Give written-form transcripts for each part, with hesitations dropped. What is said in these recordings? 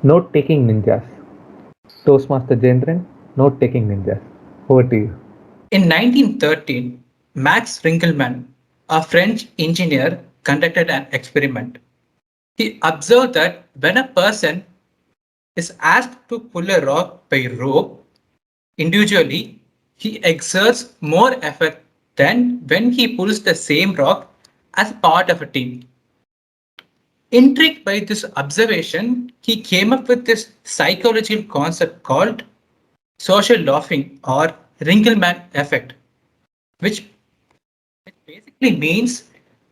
Note-taking ninjas. Toastmaster Jayendran, note-taking ninjas. Over to you. In 1913, Max Ringelmann, a French engineer, conducted an experiment. He observed that when a person is asked to pull a rock by rope individually, he exerts more effort than when he pulls the same rock as part of a team. Intrigued by this observation, he came up with this psychological concept called social laughing or Ringelmann effect, which basically means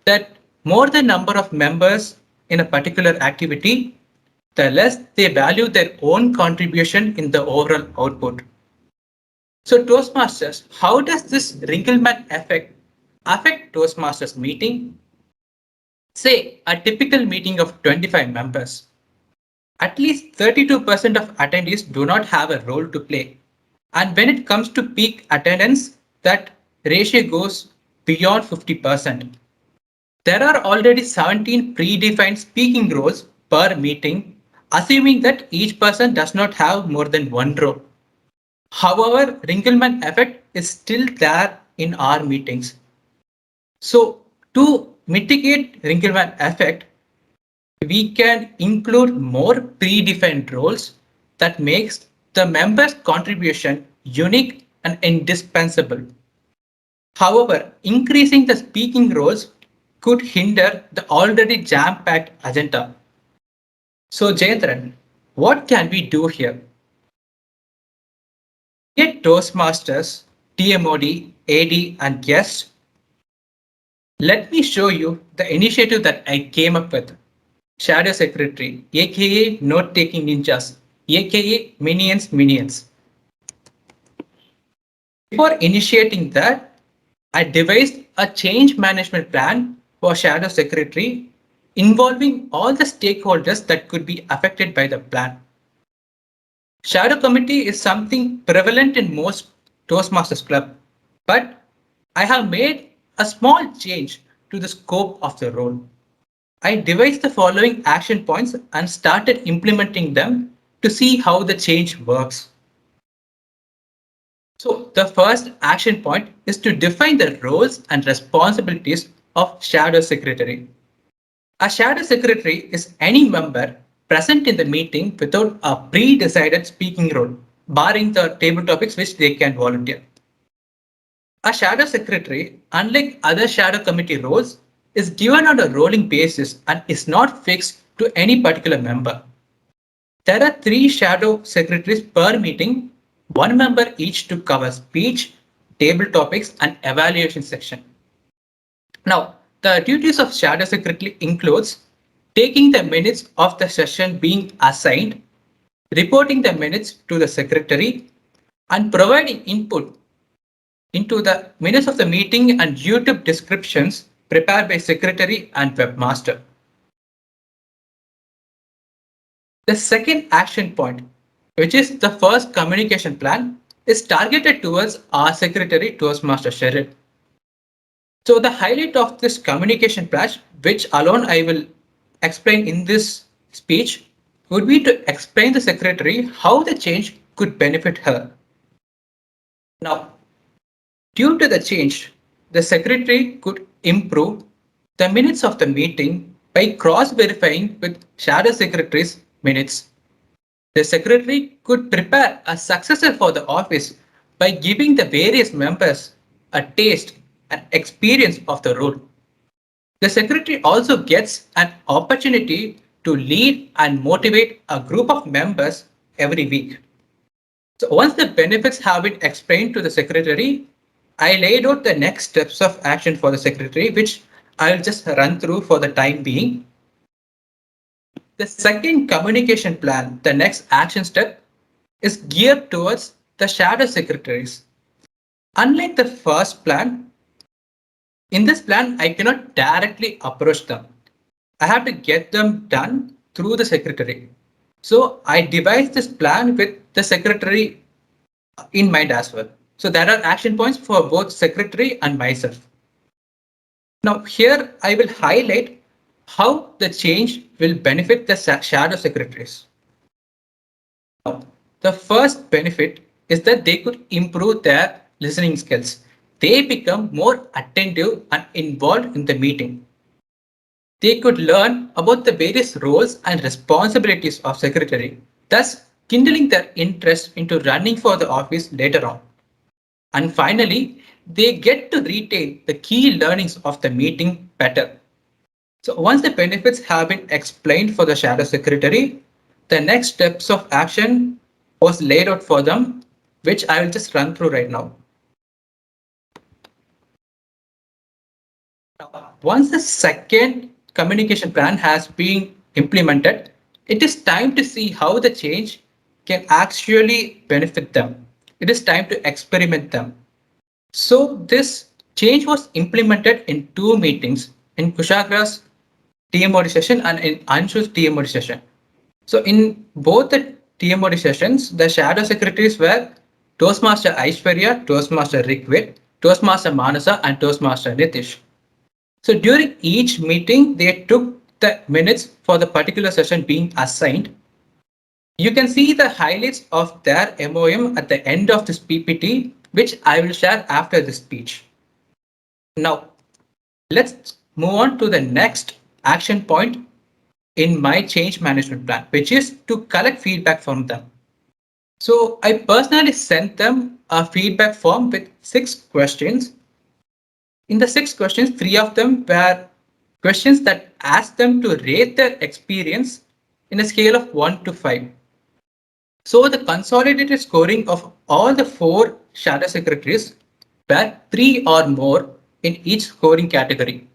that more the number of members in a particular activity, the less they value their own contribution in the overall output. So Toastmasters, how does this Ringelmann effect affect Toastmasters meeting? Say a typical meeting of 25 members. At least 32% of attendees do not have a role to play. And when it comes to peak attendance, that ratio goes beyond 50%. There are already 17 predefined speaking roles per meeting, assuming that each person does not have more than one role. However, Ringelmann effect is still there in our meetings. So to mitigate Ringelmann effect, we can include more predefined roles that makes the member's contribution unique and indispensable. However, increasing the speaking roles could hinder the already jam-packed agenda. So Jayendran, what can we do here? Get Toastmasters, TMOD, AD and guests. Let me show you the initiative that I came up with. Shadow Secretary, aka Note Taking Ninjas, aka Minions. Before initiating that, I devised a change management plan for Shadow Secretary involving all the stakeholders that could be affected by the plan. Shadow Committee is something prevalent in most Toastmasters Club, but I have made a small change to the scope of the role. I devised the following action points and started implementing them to see how the change works. So the first action point is to define the roles and responsibilities of Shadow Secretary. A Shadow Secretary is any member present in the meeting without a pre-decided speaking role, barring the table topics which they can volunteer. A Shadow Secretary, unlike other Shadow Committee roles, is given on a rolling basis and is not fixed to any particular member. There are 3 Shadow Secretaries per meeting, one member each to cover speech, table topics, and evaluation section. Now, the duties of Shadow Secretary includes taking the minutes of the session being assigned, reporting the minutes to the Secretary, and providing input into the minutes of the meeting and YouTube descriptions prepared by Secretary and Webmaster. The second action point, which is the first communication plan, is targeted towards our Secretary Toastmaster Cheryl. So the highlight of this communication plan, which alone I will explain in this speech, would be to explain the Secretary how the change could benefit her. Now, due to the change, the Secretary could improve the minutes of the meeting by cross-verifying with Shadow Secretary's minutes. The Secretary could prepare a successor for the office by giving the various members a taste and experience of the role. The Secretary also gets an opportunity to lead and motivate a group of members every week. So once the benefits have been explained to the Secretary, I laid out the next steps of action for the Secretary, which I'll just run through for the time being. The second communication plan, the next action step, is geared towards the Shadow Secretaries. Unlike the first plan, in this plan, I cannot directly approach them. I have to get them done through the Secretary. So I devised this plan with the Secretary in mind as well. So there are action points for both Secretary and myself. Now here I will highlight how the change will benefit the Shadow Secretaries. Now, the first benefit is that they could improve their listening skills. They become more attentive and involved in the meeting. They could learn about the various roles and responsibilities of secretary, thus kindling their interest into running for the office later on. And finally, they get to retain the key learnings of the meeting better. So once the benefits have been explained for the shadow secretary, the next steps of action was laid out for them, which I will just run through right now. Once the second communication plan has been implemented, it is time to see how the change can actually benefit them. It is time to experiment them. So this change was implemented in two meetings, in Kushagra's TMOD session and in Anshu's TMOD session. So in both the TMOD sessions, the shadow secretaries were Toastmaster Aishwarya, Toastmaster Rigved, Toastmaster Manasa, and Toastmaster Nitish. So during each meeting, they took the minutes for the particular session being assigned. You can see the highlights of their MOM at the end of this PPT, which I will share after this speech. Now, let's move on to the next action point in my change management plan, which is to collect feedback from them. So I personally sent them a feedback form with 6 questions. In the 6 questions, 3 of them were questions that asked them to rate their experience in a scale of 1 to 5. So the consolidated scoring of all the 4 shadow secretaries were 3 or more in each scoring category.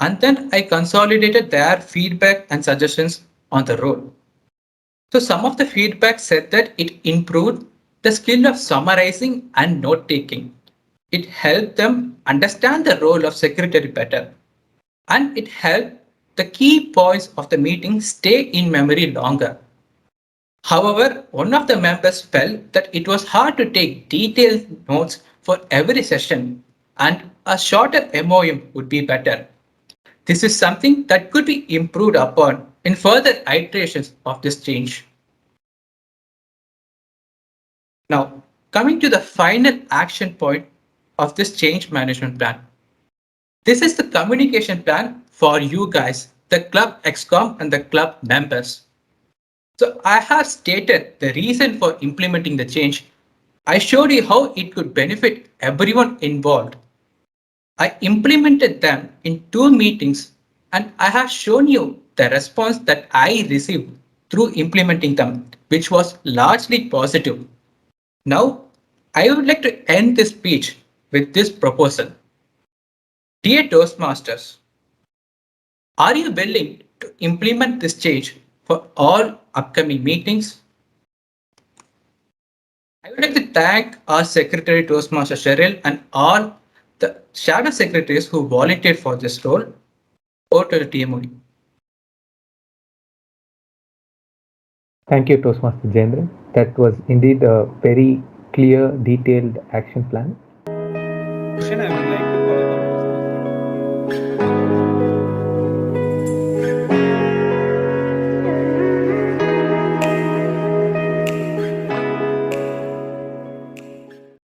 And then I consolidated their feedback and suggestions on the role. So some of the feedback said that it improved the skill of summarizing and note taking. It helped them understand the role of secretary better. And it helped the key points of the meeting stay in memory longer. However, one of the members felt that it was hard to take detailed notes for every session and a shorter MOM would be better. This is something that could be improved upon in further iterations of this change. Now, coming to the final action point of this change management plan. This is the communication plan for you guys, the club XCOM and the club members. So I have stated the reason for implementing the change. I showed you how it could benefit everyone involved. I implemented them in 2 meetings and I have shown you the response that I received through implementing them, which was largely positive. Now, I would like to end this speech with this proposal. Dear Toastmasters, are you willing to implement this change for all upcoming meetings? I would like to thank our Secretary Toastmaster Cheryl and all the shadow secretaries who volunteered for this role. Over to the TMOD. Thank you, Toastmaster Jayendran. That was indeed a very clear, detailed action plan. Question I would like